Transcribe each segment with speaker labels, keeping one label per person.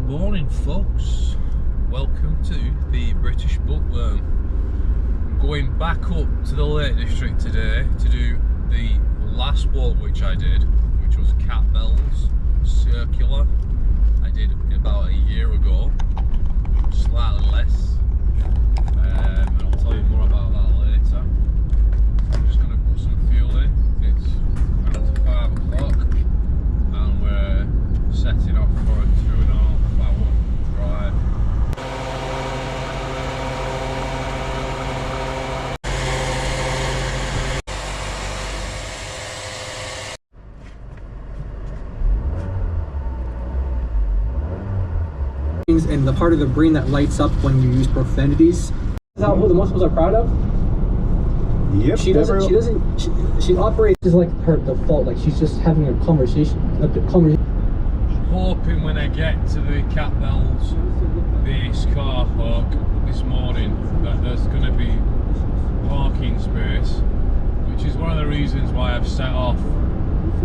Speaker 1: Good morning, folks. Welcome to the British Bookworm. I'm going back up to the Lake District today to do the last walk which I did, which was Cat Bells Circula. I did about a year ago, slightly less, and I'll tell you more about that later. I'm just going to put some fuel in. It's around 5 o'clock and we're setting off for a 2.5 hour drive.
Speaker 2: And the part of the brain that lights up when you use profanities. Is that who the muscles are proud of?
Speaker 3: Yep.
Speaker 2: She operates as like her default, like she's just having a conversation.
Speaker 1: Hoping when I get to the Cat Bells base car park this morning that there's going to be parking space, which is one of the reasons why I've set off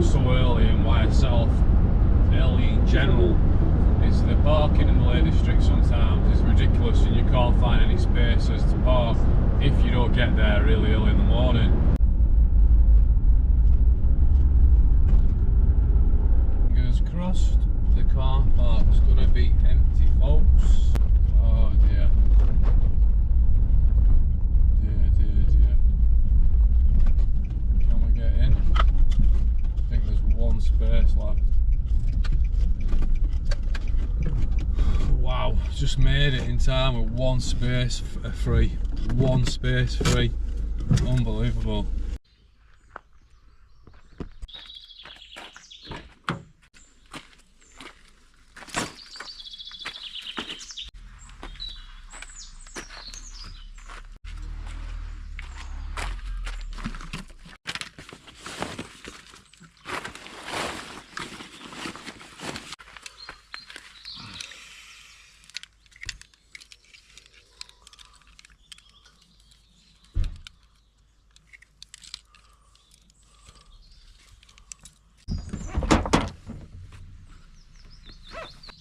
Speaker 1: so early and why I set off early in general. Is the parking in the Lake District sometimes is ridiculous and you can't find any spaces to park if you don't get there really early in the morning. Fingers crossed, the car park's gonna be empty, folks. Oh dear. Dear. Can we get in? I think there's one space left. Wow, just made it in time with one space free. One space free. Unbelievable.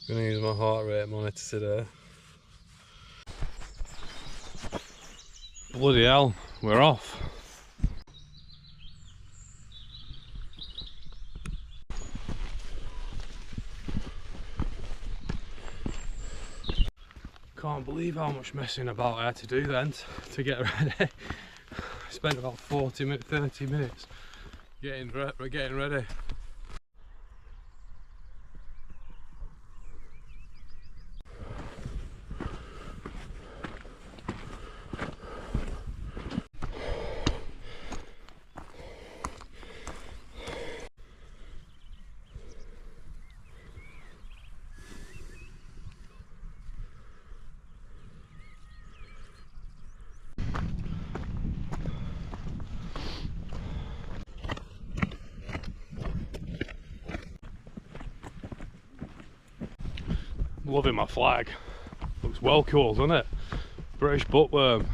Speaker 1: Gonna use my heart rate monitor today. Bloody hell, we're off. Can't believe how much messing about I had to do then to get ready. I spent about 30 minutes getting ready. Loving my flag. Looks well cool, doesn't it? British Bookworm.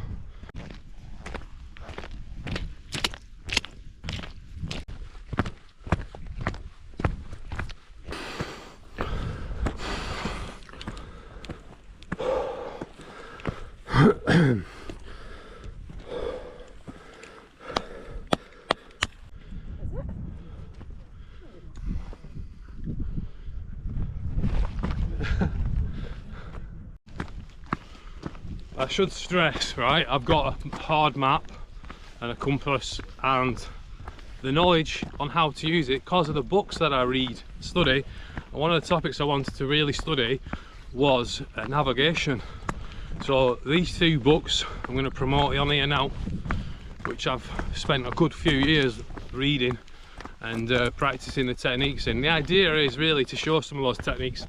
Speaker 1: I should stress, right, I've got a hard map and a compass and the knowledge on how to use it because of the books that I study. And one of the topics I wanted to really study was navigation. So these two books I'm going to promote on here now, which I've spent a good few years reading and practicing the techniques in. The idea is really to show some of those techniques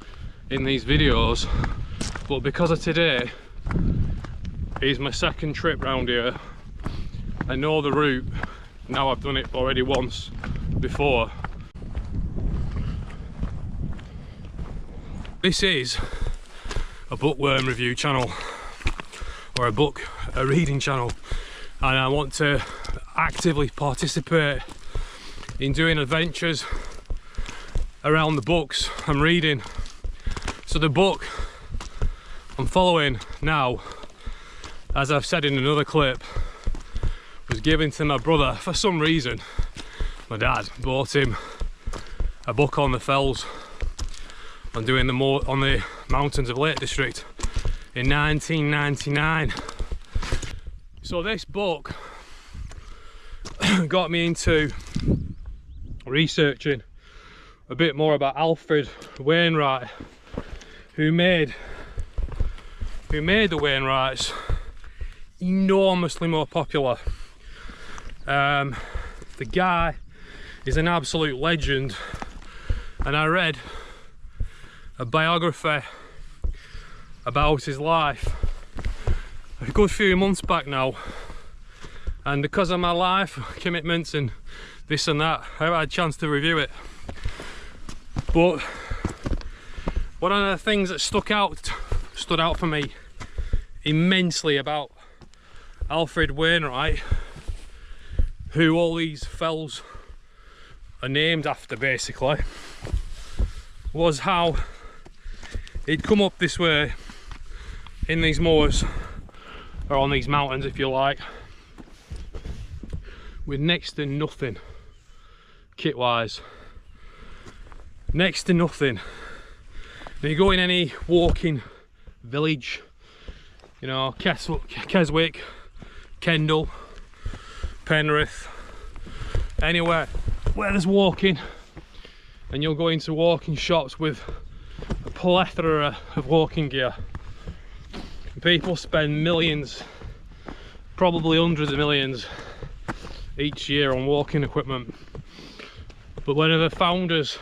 Speaker 1: in these videos, but because of today is my second trip round here, I know the route now. I've done it already once before. This is a bookworm review channel or a reading channel, and I want to actively participate in doing adventures around the books I'm reading. So the book I'm following now, as I've said in another clip, was given to my brother for some reason. My dad bought him a book on the fells, on doing on the mountains of LakeDistrict in 1999. So this book got me into researching a bit more about Alfred Wainwright, who made the Wainwrights enormously more popular. The guy is an absolute legend, and I read a biography about his life a good few months back now, and because of my life commitments and this and that, I haven't had a chance to review it. But one of the things that stood out for me immensely about Alfred Wainwright, who all these fells are named after basically, was how he'd come up this way in these moors, or on these mountains if you like, with next to nothing kit wise, next to nothing. Now you go in any walking village, you know, Keswick, Kendal, Penrith, anywhere where there's walking, and you'll go into walking shops with a plethora of walking gear. People spend millions, probably hundreds of millions each year on walking equipment. But one of the founders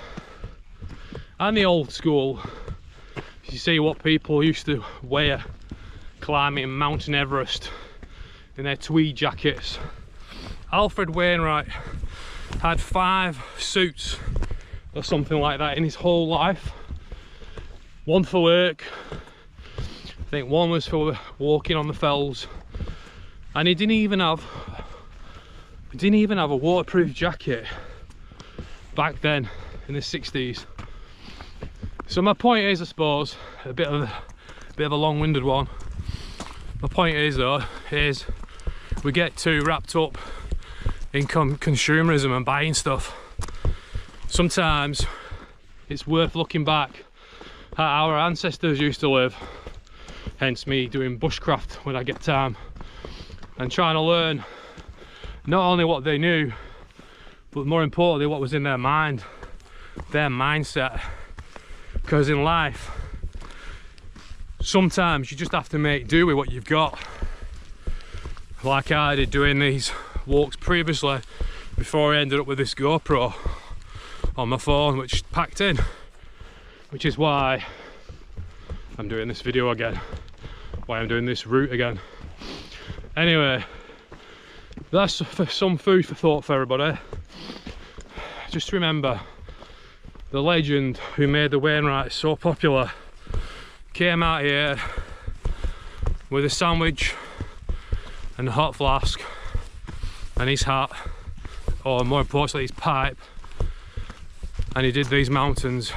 Speaker 1: and the old school, you see what people used to wear climbing Mountain Everest in their tweed jackets. Alfred Wainwright had 5 suits or something like that in his whole life. One for work, I think one was for walking on the fells, and he didn't even have a waterproof jacket back then in the 60s. So my point is, I suppose, a bit of a long-winded one. My point is though, is we get too wrapped up in consumerism and buying stuff. Sometimes it's worth looking back at how our ancestors used to live, hence me doing bushcraft when I get time, and trying to learn not only what they knew, but more importantly what was in their mind, their mindset. Because in life, sometimes you just have to make do with what you've got, like I did doing these walks previously before I ended up with this GoPro on my phone, which packed in, which is why I'm doing this video again, why I'm doing this route again. Anyway, that's some food for thought for everybody. Just remember, the legend who made the Wainwrights so popular came out here with a sandwich and a hot flask and his hat, or more importantly his pipe, and he did these mountains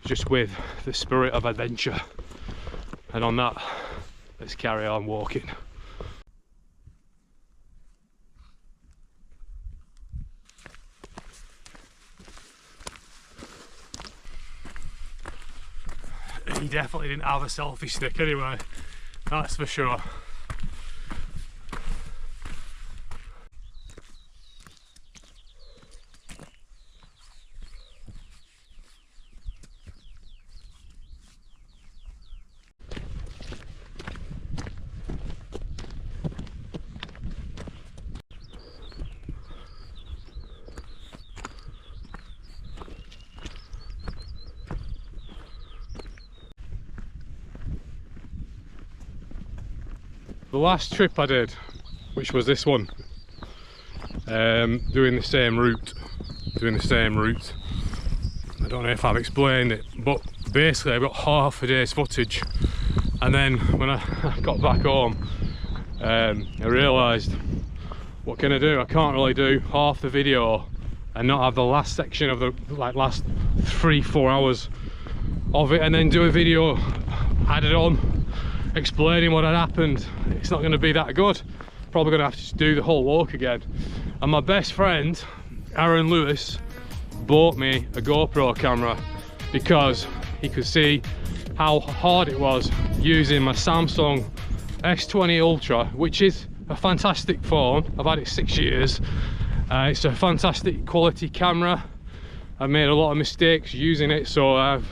Speaker 1: just with the spirit of adventure. And on that, let's carry on walking. He definitely didn't have a selfie stick anyway, that's for sure. The last trip I did, which was this one, doing the same route. I don't know if I've explained it, but basically I got half a day's footage, and then when I got back home, I realised, what can I do? I can't really do half the video and not have the last section of the last 3-4 hours of it and then do a video added on explaining what had happened. It's not going to be that good. Probably going to have to do the whole walk again. And my best friend Aaron Lewis bought me a GoPro camera because he could see how hard it was using my Samsung S20 Ultra, which is a fantastic phone. I've had it 6 years. It's a fantastic quality camera. I've made a lot of mistakes using it, so I've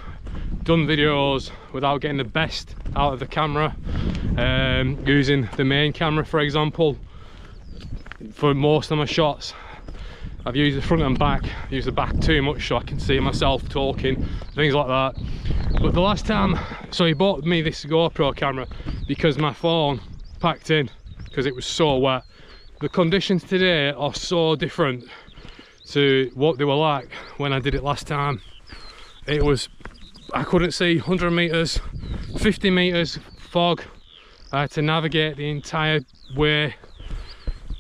Speaker 1: done videos without getting the best out of the camera, using the main camera, for example, for most of my shots. I've used the front and back, used the back too much so I can see myself talking, things like that. But the last time, so he bought me this GoPro camera because my phone packed in because it was so wet. The conditions today are so different to what they were like when I did it last time. It was, I couldn't see 100 meters, 50 meters fog. I had to navigate the entire way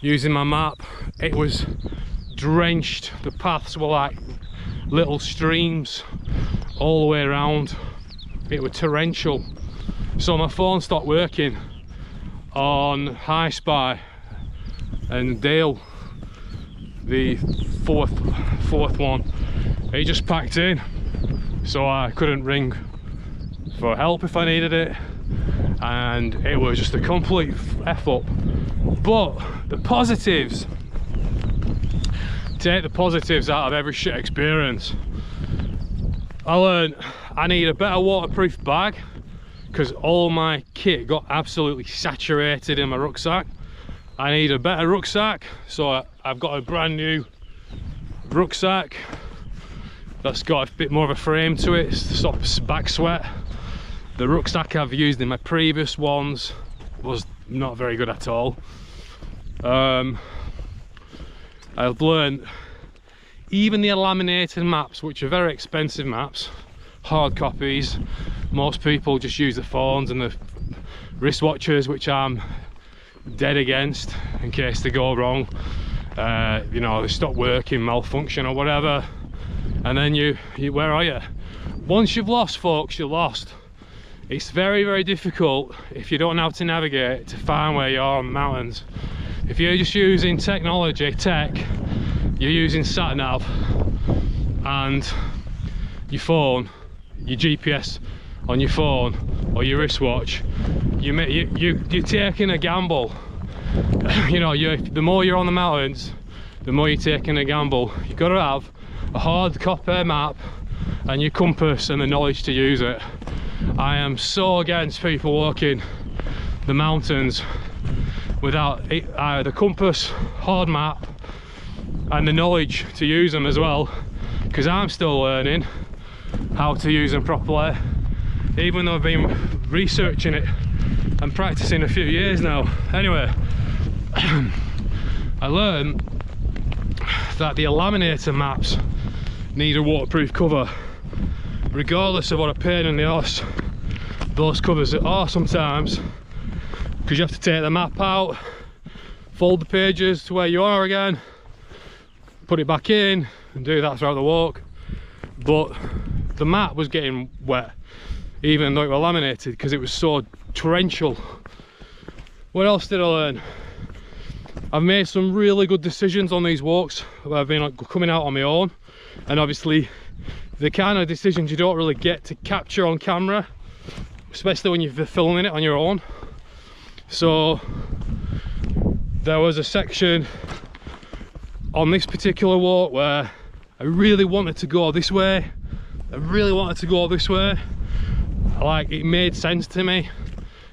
Speaker 1: using my map. It was drenched. The paths were like little streams all the way around. It was torrential. So my phone stopped working on High Spy and Dale, the fourth one. It just packed in, so I couldn't ring for help if I needed it, and it was just a complete F up. But the positives, take the positives out of every shit experience. I learned I need a better waterproof bag because all my kit got absolutely saturated in my rucksack. I need a better rucksack, so I've got a brand new rucksack that's got a bit more of a frame to it, stops back sweat. The rucksack I've used in my previous ones was not very good at all. I've learned even the laminated maps, which are very expensive maps, hard copies, most people just use the phones and the wristwatches, which I'm dead against in case they go wrong. You know, they stop working, malfunction or whatever, and then you where are you? Once you've lost, folks, you're lost. It's very, very difficult if you don't know how to navigate to find where you are on the mountains. If you're just using technology, you're using sat nav and your phone, your GPS on your phone or your wristwatch, you're taking a gamble. You know, the more you're on the mountains, the more you're taking a gamble. You've got to have a hard copy map and your compass and the knowledge to use it. I am so against people walking the mountains without the compass, hard map and the knowledge to use them as well, because I'm still learning how to use them properly, even though I've been researching it and practicing a few years now. Anyway, I learned that the laminator maps need a waterproof cover, regardless of what a pain in the arse those covers are sometimes, because you have to take the map out, fold the pages to where you are again, put it back in and do that throughout the walk. But the map was getting wet even though it was laminated because it was so torrential. What else did I learn? I've made some really good decisions on these walks where I've been like coming out on my own, and obviously the kind of decisions you don't really get to capture on camera, especially when you're filming it on your own. So there was a section on this particular walk where I really wanted to go this way. Like, it made sense to me.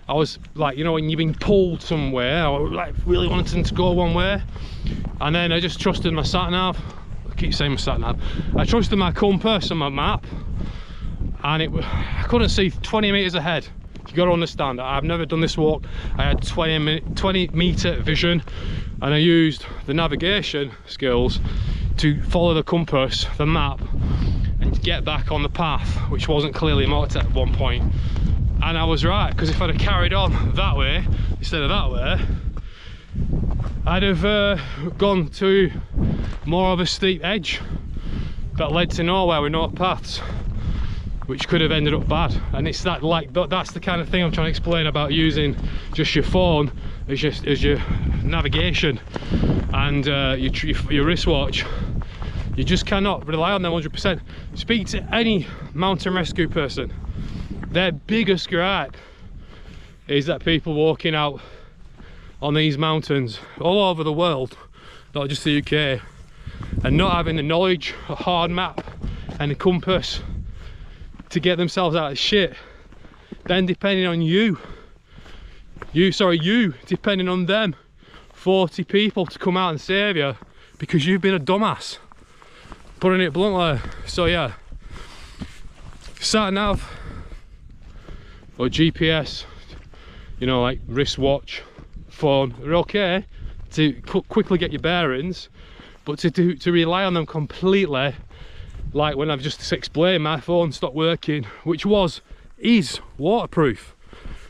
Speaker 1: I was like, you know, when you've been pulled somewhere, I was like really wanting to go one way, and then I just trusted my sat nav. I keep saying my sat nav. I trusted my compass and my map, and I couldn't see 20 meters ahead. You got to understand, I've never done this walk. I had 20 meter vision, and I used the navigation skills to follow the compass, the map, and get back on the path, which wasn't clearly marked at one point. And I was right, because if I'd have carried on that way instead of that way, I'd have gone to more of a steep edge that led to nowhere with no paths. which could have ended up bad. And it's that, like, that's the kind of thing I'm trying to explain about using just your phone as your navigation and your wristwatch. You just cannot rely on them 100%. Speak to any mountain rescue person. Their biggest gripe is that people walking out on these mountains all over the world, not just the UK, and not having the knowledge, a hard map and a compass to get themselves out of shit, then depending on you depending on them 40 people to come out and save you because you've been a dumbass, putting it bluntly. So yeah, sat nav or GPS, you know, like wristwatch, phone, are okay to quickly get your bearings, but to rely on them completely, like when I've just explained, my phone stopped working, which is waterproof,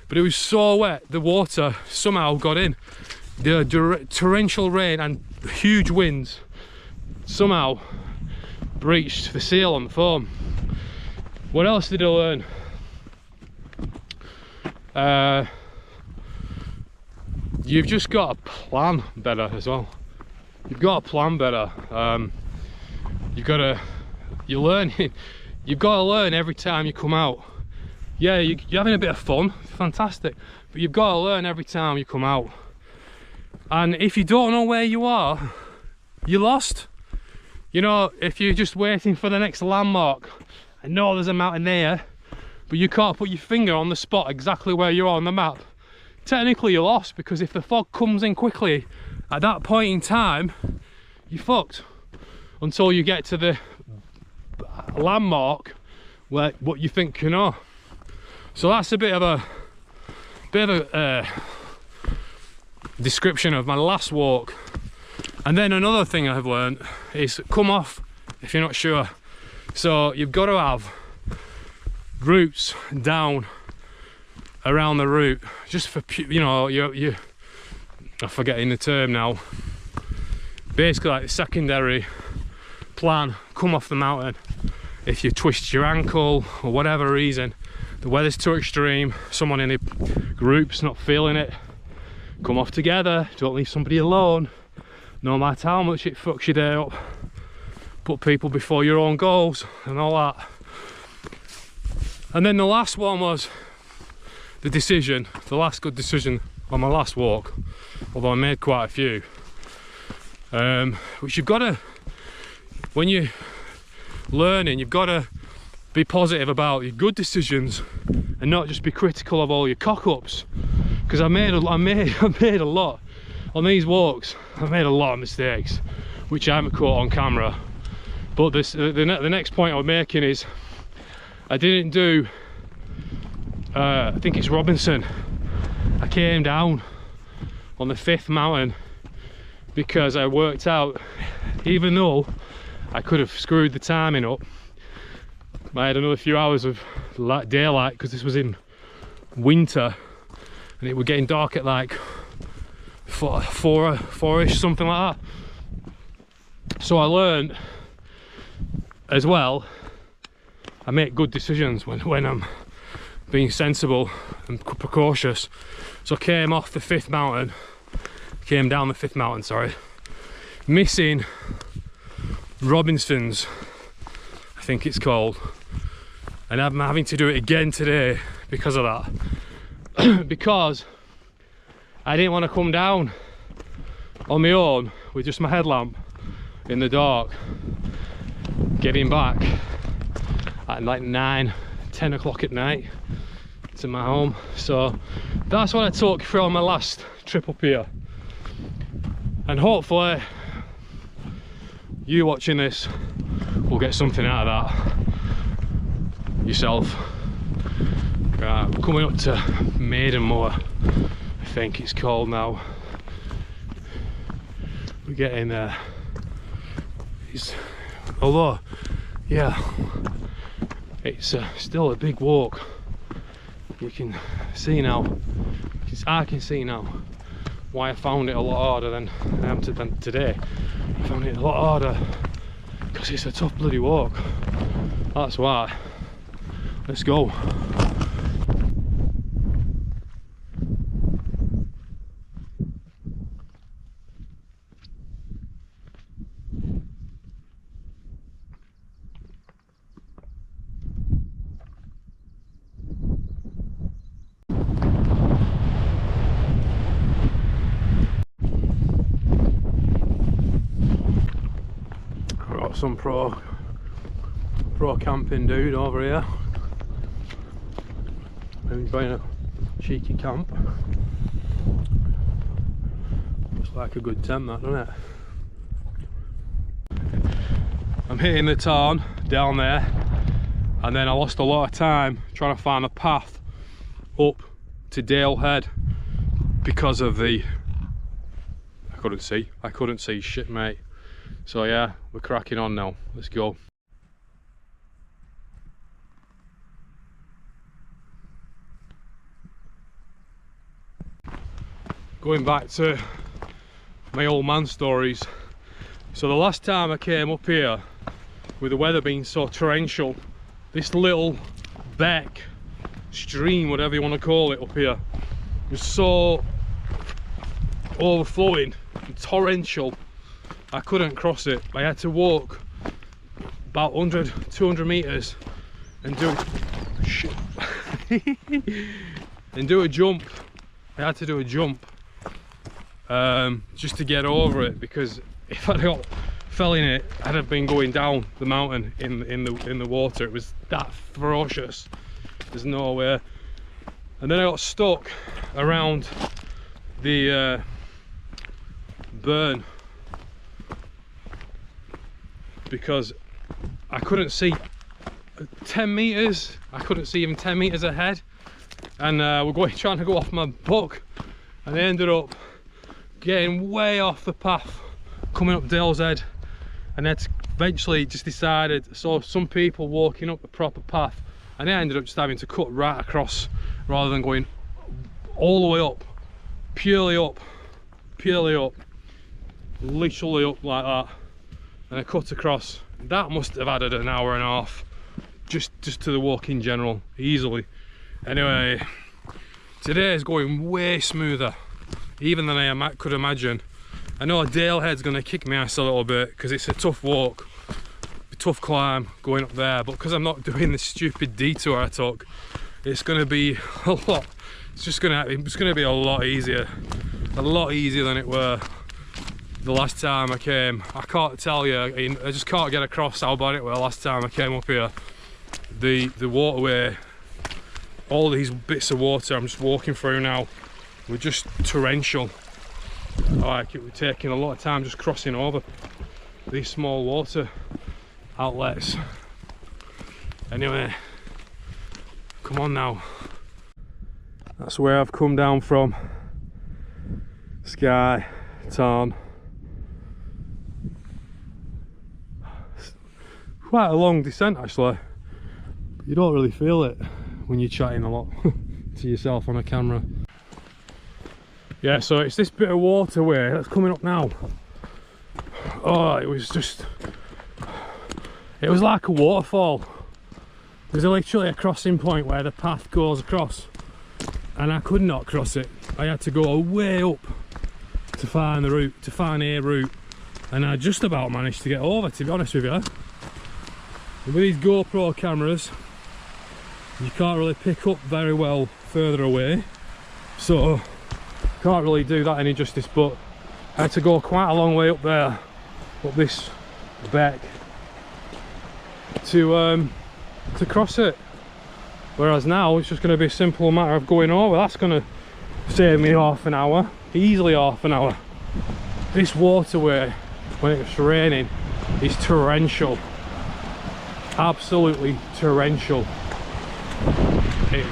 Speaker 1: but it was so wet the water somehow got in. The torrential rain and huge winds somehow breached the seal on the phone. What else did I learn? You've just got to plan better as well. You've got to plan better. You've got to learn every time you come out. Yeah, you're having a bit of fun, fantastic, but you've got to learn every time you come out. And if you don't know where you are, you're lost. You know, if you're just waiting for the next landmark, I know there's a mountain there, but you can't put your finger on the spot exactly where you are on the map, technically you're lost, because if the fog comes in quickly at that point in time, you're fucked until you get to the landmark where what you think you know. So that's a bit of a description of my last walk. And then another thing I've learned is come off if you're not sure. So you've got to have routes down around the route, just for, you know, you I'm forgetting the term now, basically like the secondary plan. Come off the mountain if you twist your ankle or whatever reason, the weather's too extreme, someone in a group's not feeling it, come off together, don't leave somebody alone, no matter how much it fucks your day up. Put people before your own goals and all that. And then the last one was the decision, the last good decision on my last walk, although I made quite a few, which you've got to, when you're learning, you've got to be positive about your good decisions and not just be critical of all your cock-ups, because I made a lot on these walks. I made a lot of mistakes which I haven't caught on camera, but the next point I'm making is I didn't do I think it's Robinson. I came down on the 5th mountain because I worked out, even though I could have screwed the timing up, I had another few hours of daylight because this was in winter and it was getting dark at like four-ish, something like that. So I learned as well, I make good decisions when I'm being sensible and precautious. So I came off the 5th mountain, came down the 5th mountain, sorry, missing Robinson's, I think it's called, and I'm having to do it again today because of that. Because I didn't want to come down on my own with just my headlamp in the dark, getting back at like 9-10 o'clock at night to my home. So that's what I took from my last trip up here, and hopefully you watching this will get something out of that yourself. Right, we're coming up to Maidenmoor, I think it's called now. We're getting there. Although, yeah, it's still a big walk. You can see now, I can see now why I found it a lot harder than I am today. I found it a lot harder because it's a tough bloody walk. That's why. Let's go. Got some pro camping dude over here. Enjoying a cheeky camp. Looks like a good tent, that, doesn't it? I'm hitting the tarn down there, and then I lost a lot of time trying to find a path up to Dale Head because of the I couldn't see shit, mate. So yeah, we're cracking on now. Let's go. Going back to my old man stories. So the last time I came up here, with the weather being so torrential, this little beck, stream, whatever you want to call it up here, was so overflowing and torrential, I couldn't cross it. I had to walk about 100-200 meters and do and do a jump. I had to do a jump just to get over it, because if I fell in it, I'd have been going down the mountain in the water. It was that ferocious. There's no way. And then I got stuck around the burn because I couldn't see 10 meters. I couldn't see even 10 meters ahead, and we're trying to go off my buck, and I ended up getting way off the path coming up Dale's Head, and then eventually just decided, saw some people walking up the proper path, and I ended up just having to cut right across rather than going all the way up, purely up, literally up like that, and I cut across. That must have added an hour and a half just to the walk in general, easily. Anyway, today is going way smoother even than I could imagine. I know Dale Head's going to kick my ass a little bit because it's a tough walk, a tough climb going up there, but because I'm not doing this stupid detour I took, it's going to be a lot. It's going to be a lot easier than it were the last time I came. I can't tell you, I just can't get across how bad it was last time I came up here. The waterway, all these bits of water I'm just walking through now were just torrential. Like, it was taking a lot of time just crossing over these small water outlets. Anyway, come on now. That's where I've come down from. Skye, Tarn. It's quite a long descent actually. But you don't really feel it when you're chatting a lot to yourself on a camera. Yeah, so it's this bit of waterway that's coming up now. Oh, it was like a waterfall. There's literally a crossing point where the path goes across, and I could not cross it. I had to go way up to find the route, to find a route, and I just about managed to get over, to be honest with you. And with these GoPro cameras, you can't really pick up very well further away, so can't really do that any justice, but I had to go quite a long way up there, up this beck, to cross it. Whereas now it's just going to be a simple matter of going over. That's going to save me half an hour, easily half an hour. This waterway, when it's raining, is torrential, absolutely torrential. It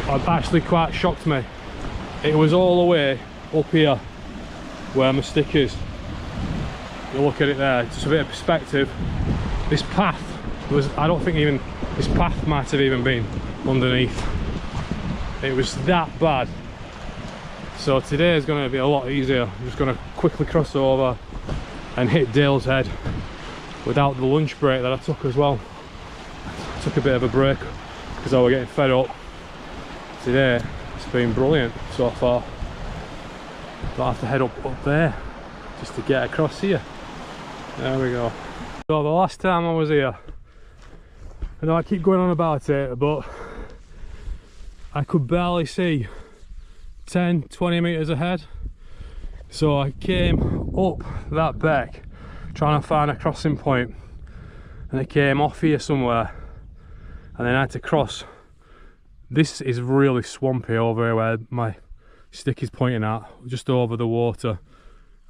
Speaker 1: actually quite shocked me. It was all the way up here where my stick is. You look at it there, just a bit of perspective. This path was, I don't think even this path might have even been underneath. It was that bad. So today is going to be a lot easier. I'm just going to quickly cross over and hit Dale's Head without the lunch break that I took as well. I took a bit of a break because I was getting fed up. Today it's been brilliant so far. But I have to head up there just to get across here. There we go. So the last time I was here, I know I keep going on about it, but I could barely see 10-20 meters ahead. So I came up that beck trying to find a crossing point, and I came off here somewhere, and then I had to cross. This is really swampy over here where my stick is pointing at, just over the water,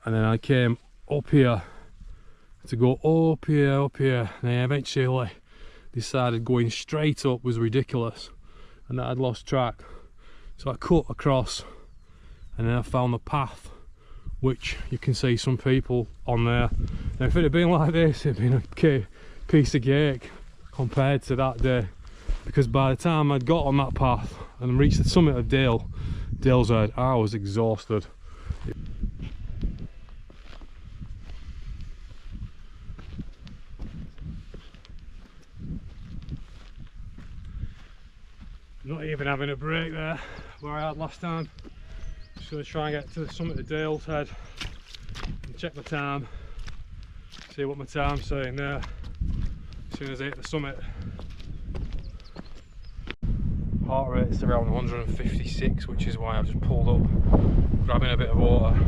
Speaker 1: and then I came up here to go up here, and I eventually decided going straight up was ridiculous, and I'd lost track. So I cut across, and then I found the path, which you can see some people on there. Now if it had been like this, it'd been a piece of cake compared to that day, because by the time I'd got on that path and reached the summit of Dale's Head, I was exhausted. Not even having a break there where I had last time. Just going to try and get to the summit of Dale's Head and check my time, see what my time's saying there as soon as I hit the summit. Heart rate's around 156, which is why I've just pulled up, grabbing a bit of water.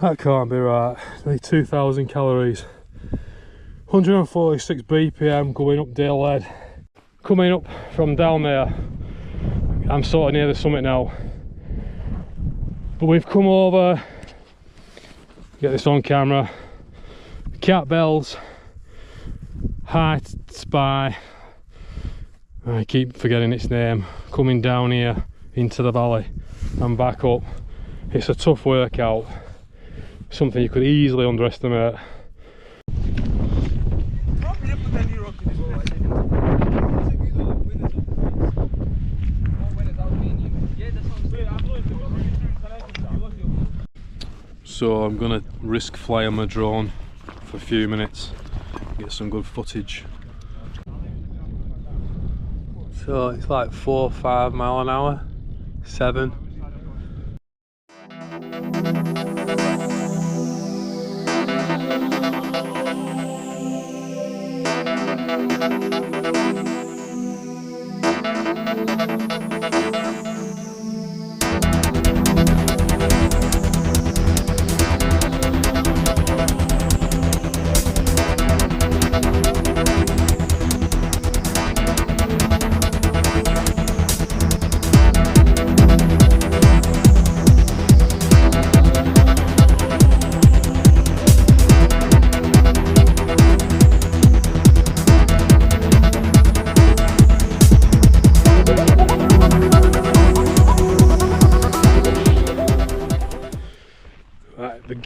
Speaker 1: That can't be right. Nearly 2,000 calories. 146 BPM going up Dale Head. Coming up from down there, I'm sort of near the summit now. But we've come over, get this on camera, Cat Bells, High Spy, I keep forgetting its name, coming down here into the valley and back up. It's a tough workout. Something you could easily underestimate. So I'm gonna risk flying my drone for a few minutes, get some good footage. So it's like 4 or 5 miles an hour, 7.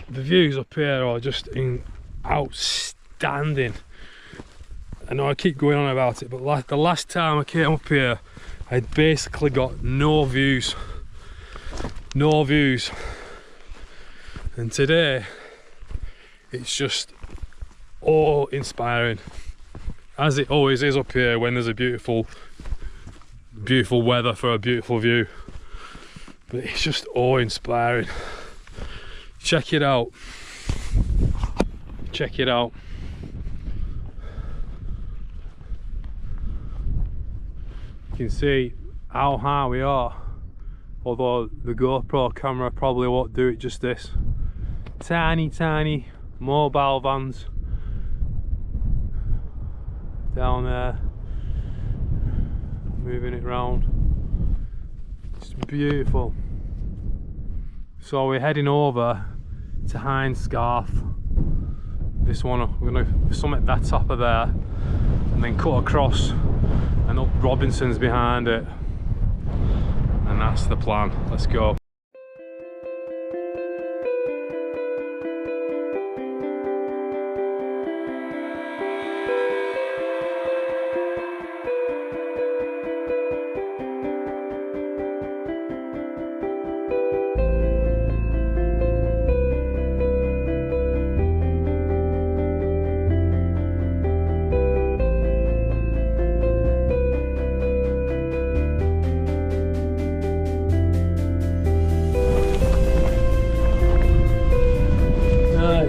Speaker 1: The views up here are just outstanding. I know I keep going on about it, but the last time I came up here, I basically got no views. No views. And today, it's just awe-inspiring. As it always is up here when there's a beautiful weather for a beautiful view. But it's just awe-inspiring. Check it out. Check it out. You can see how high we are, although the GoPro camera probably won't do it justice. Tiny mobile vans down there, moving it round. It's beautiful. So we're heading over to Hind's Scarf. This one, we're going to summit that top of there and then cut across and up Robinson's behind it, and that's the plan. Let's go.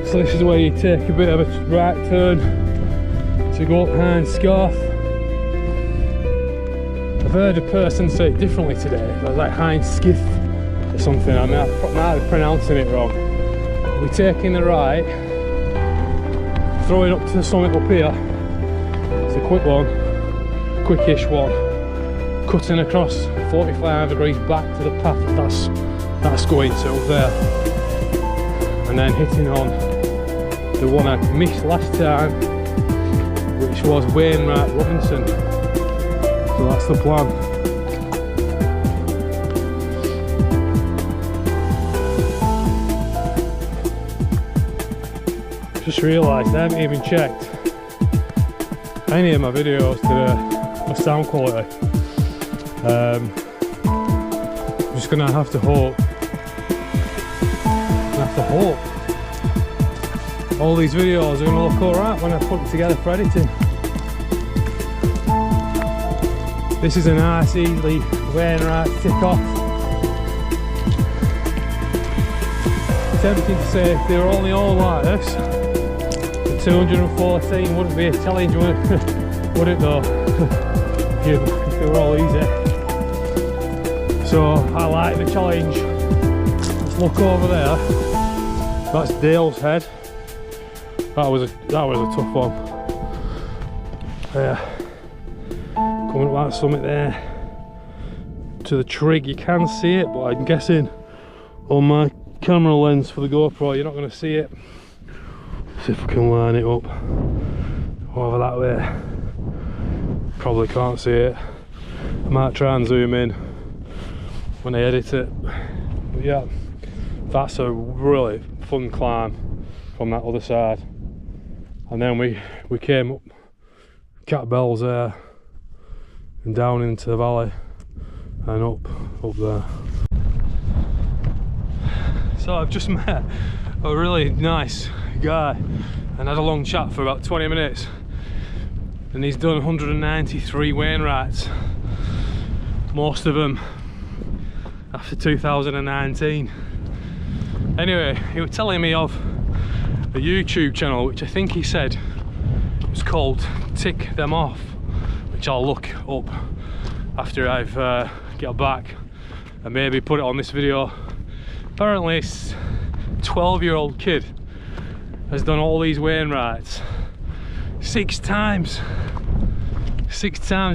Speaker 1: So this is where you take a bit of a right turn to go up behind Scarf. I've heard a person say it differently today. It was like Heinz Skiff or something. I might be pronouncing it wrong. We're taking the right, throwing up to the summit up here. It's a quick one, quickish one. Cutting across 45 degrees back to the path that's going to up there. And then hitting on the one I missed last time, which was Wainwright Robinson. So that's the plan. Just realised I haven't even checked any of my videos today, my sound quality. I'm just gonna have to hope. All these videos are gonna look alright when I put it together for editing. This is a nice, easily Wainwright tick off. Tempting to say if they were only all like this, the 214 wouldn't be a challenge, would it though? If they were all easy. So I like the challenge. Let's look over there. That's Dale's Head. That was a tough one. Yeah. Coming up that summit there to the trig, you can see it, but I'm guessing on my camera lens for the GoPro you're not going to see it. See if I can line it up over that way. Probably can't see it. I might try and zoom in when I edit it. But yeah, that's a really fun climb from that other side. And then we came up Cat Bells there and down into the valley and up there. So I've just met a really nice guy and had a long chat for about 20 minutes, and he's done 193 Wainwrights, most of them after 2019. Anyway, he was telling me of a YouTube channel which I think he said was called Tick Them Off, which I'll look up after I've get back and maybe put it on this video. Apparently this 12-year-old kid has done all these Wainwrights 6 times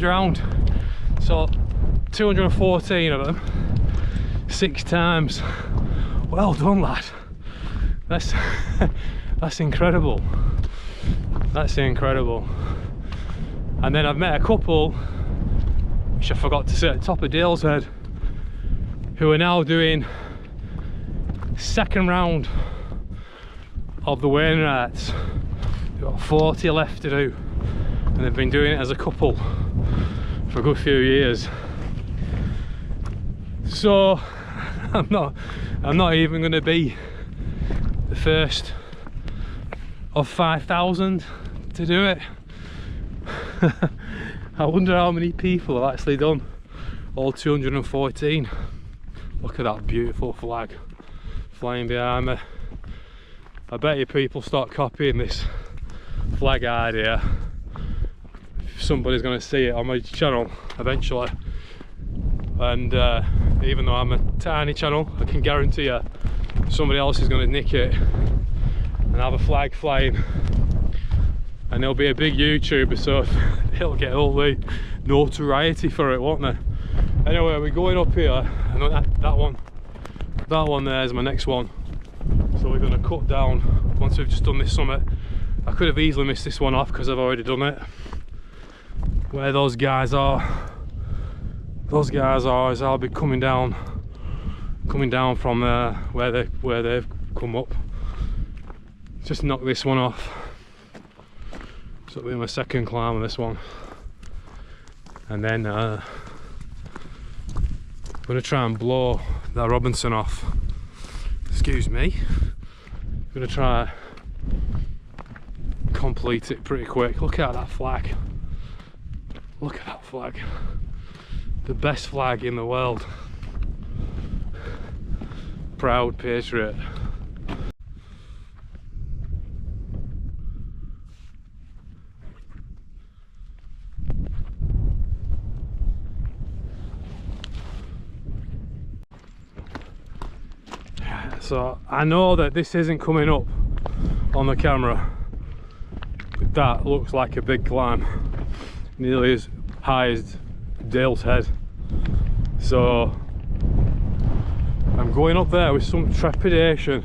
Speaker 1: round. So 214 of them 6 times. Well done, lad. That's incredible. That's incredible. And then I've met a couple, which I forgot to say at the top of Dale's Head, who are now doing second round of the Wainwrights. They've got 40 left to do, and they've been doing it as a couple for a good few years. So I'm not even going to be the first of 5,000 to do it. I wonder how many people have actually done all 214. Look at that beautiful flag flying behind me. I bet you people start copying this flag idea. Somebody's going to see it on my channel eventually, and even though I'm a tiny channel, I can guarantee you somebody else is going to nick it and have a flag flying, and they'll be a big YouTuber, so they'll get all the notoriety for it, won't they? Anyway, we're going up here, and that one there is my next one. So we're going to cut down once we've just done this summit. I could have easily missed this one off because I've already done it. Where those guys are is I'll be coming down from where they've come up. Just knock this one off. So it'll be my second climb on this one, and then I'm going to try and blow that Robinson off. Excuse me. I'm going to try complete it pretty quick. Look at that flag. Look at that flag. The best flag in the world. Proud patriot. So I know that this isn't coming up on the camera, but that looks like a big climb, nearly as high as Dale's Head. So I'm going up there with some trepidation,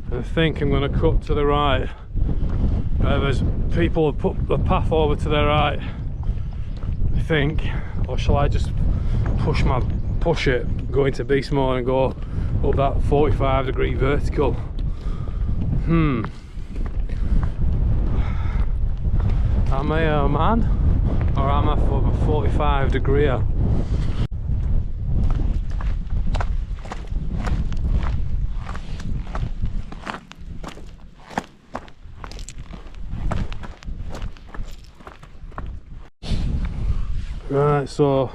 Speaker 1: and I think I'm going to cut to the right. There's people have put the path over to their right, I think, or shall I just push it, go into beast mode and go up that 45-degree vertical? Am I a man, or am I for a 45-degree? Right, so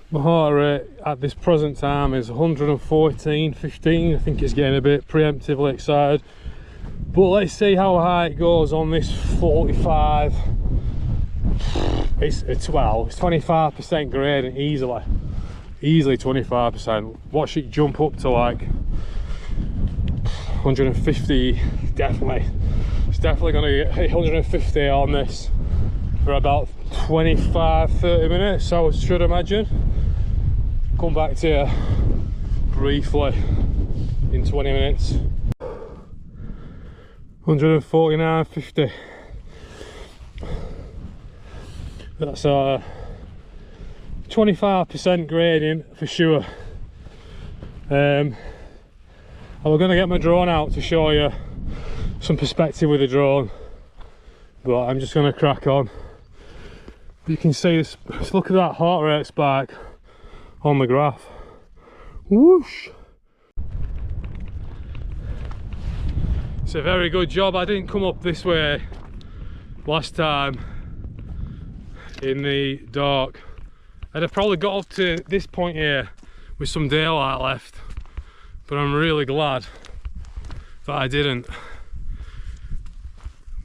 Speaker 1: my heart rate at this present time is 114.15. I think it's getting a bit preemptively excited, but let's see how high it goes on this 45. It's 25% gradient, easily 25%. Watch it jump up to like 150. Definitely, it's definitely going to hit 150 on this for about 25-30 minutes, I should imagine. Come back to you briefly in 20 minutes. 149.50. That's a 25% gradient for sure. I was going to get my drone out to show you some perspective with the drone, but I'm just going to crack on. You can see this, look at that heart rate spike on the graph. Whoosh! It's a very good job I didn't come up this way last time in the dark. I'd have probably got up to this point here with some daylight left, but I'm really glad that I didn't.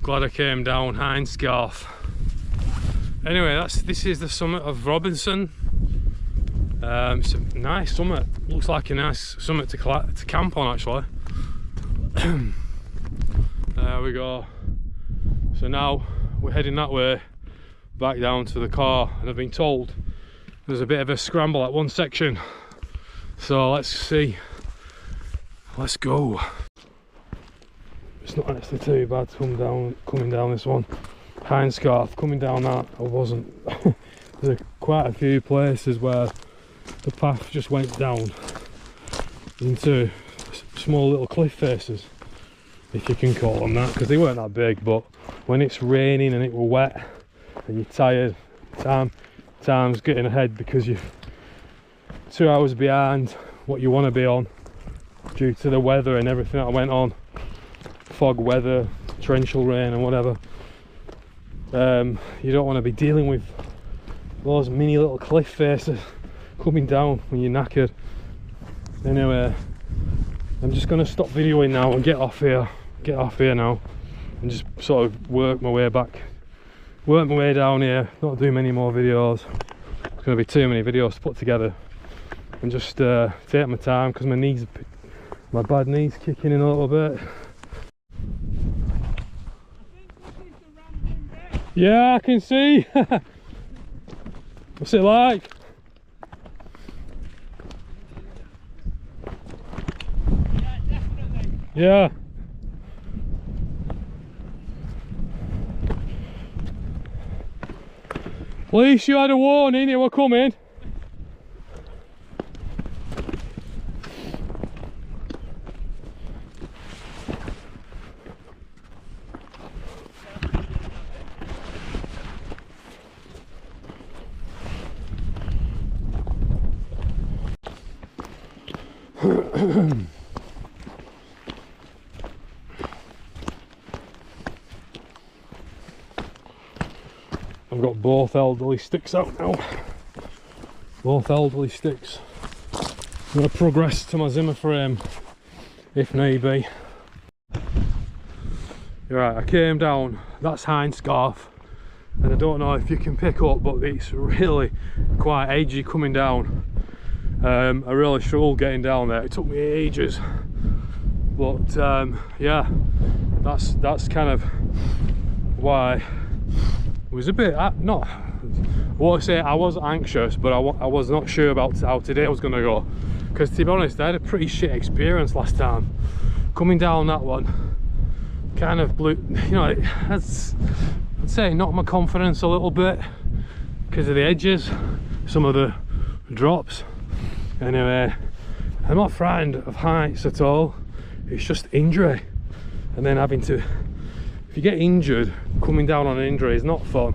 Speaker 1: Glad I came down Hindscarf. Anyway, this is the summit of Robinson. It's a nice summit. Looks like a nice summit to camp on, actually. There we go. So now we're heading that way back down to the car, and I've been told there's a bit of a scramble at one section. So let's see. Let's go. It's not actually too bad coming down this one. Hindscarf, coming down that, I wasn't. There's quite a few places where the path just went down into small little cliff faces, if you can call them that, because they weren't that big. But when it's raining and it were wet and you're tired, time's getting ahead because you're 2 hours behind what you want to be on due to the weather and everything that went on, fog weather, torrential rain and whatever. You don't want to be dealing with those mini little cliff faces coming down when you're knackered. Anyway, I'm just going to stop videoing now and get off here now, and just sort of work my way down here, not do many more videos. It's going to be too many videos to put together, and just take my time, because my bad knees kicking in a little bit. Yeah, I can see. What's it like?
Speaker 4: Yeah, definitely.
Speaker 1: Yeah. At least you had a warning, you were coming. I've got both elderly sticks out now. Both elderly sticks. I'm going to progress to my Zimmer frame if need be. Right, I came down, that's Hindscarf, and I don't know if you can pick up, but it's really quite edgy coming down. I really struggled getting down there. It took me ages, but yeah, that's kind of why it was a bit not, I won't say I was anxious, but I was not sure about how today was going to go, because to be honest I had a pretty shit experience last time. Coming down that one kind of blew, you know, I'd say knocked my confidence a little bit because of the edges, some of the drops. Anyway, I'm not frightened of heights at all, it's just injury. And then having to, if you get injured, coming down on an injury is not fun,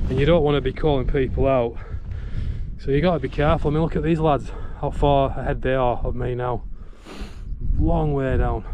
Speaker 1: and you don't want to be calling people out, so you got to be careful. I mean, look at these lads, how far ahead they are of me now. Long way down.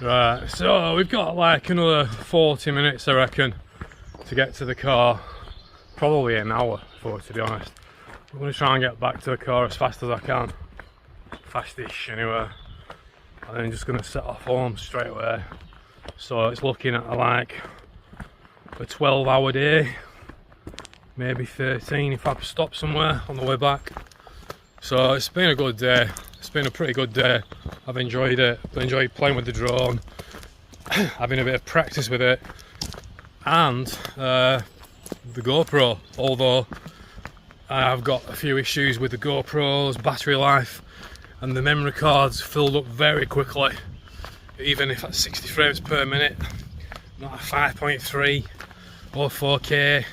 Speaker 1: Right, so we've got like another 40 minutes I reckon to get to the car, probably an hour for it, to be honest. I'm going to try and get back to the car as fast as I can, fastish anyway, and then just going to set off home straight away. So it's looking at like a 12-hour day, maybe 13 if I stop somewhere on the way back. So it's been a good day. It's been a pretty good day. I've enjoyed it. I've enjoyed playing with the drone, having a bit of practice with it, and the GoPro, although I've got a few issues with the GoPro's battery life, and the memory cards filled up very quickly, even if at 60 frames per minute, not at 5.3 or 4K.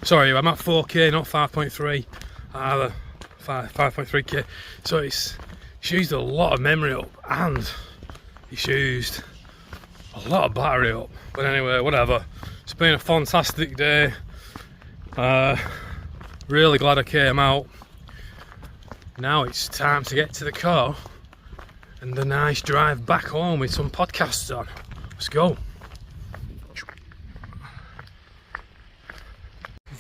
Speaker 1: Sorry, I'm at 4K, not 5.3 either. 5.3K, so it's used a lot of memory up, and it's used a lot of battery up. But anyway, whatever, it's been a fantastic day. Really glad I came out. Now it's time to get to the car and the nice drive back home with some podcasts on. Let's go.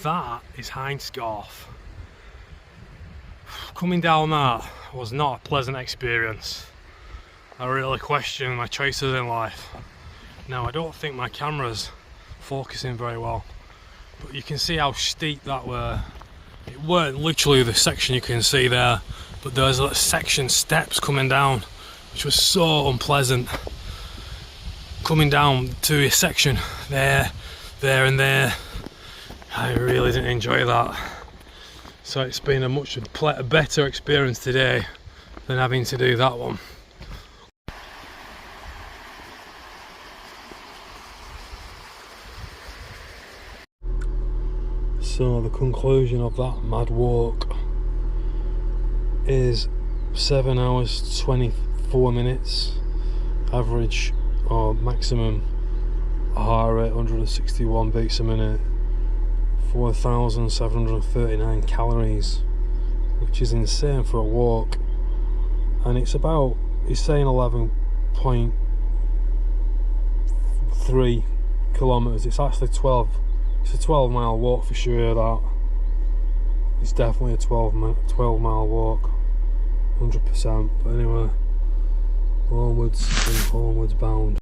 Speaker 1: That is Hindscarf. Coming down that was not a pleasant experience. I really question my choices in life. Now, I don't think my camera's focusing very well, but you can see how steep that were. It weren't literally the section you can see there, but there's a section steps coming down, which was so unpleasant. Coming down to a section there and there, I really didn't enjoy that. So it's been a much better experience today than having to do that one. So the conclusion of that mad walk is 7 hours 24 minutes, average or maximum heart rate 161 beats a minute, 4,739 calories, which is insane for a walk. And it's about, it's saying 11.3 kilometers. It's actually 12. It's a 12-mile walk for sure. That it's definitely a 12-mile walk, 100%. But anyway, onwards and homewards bound.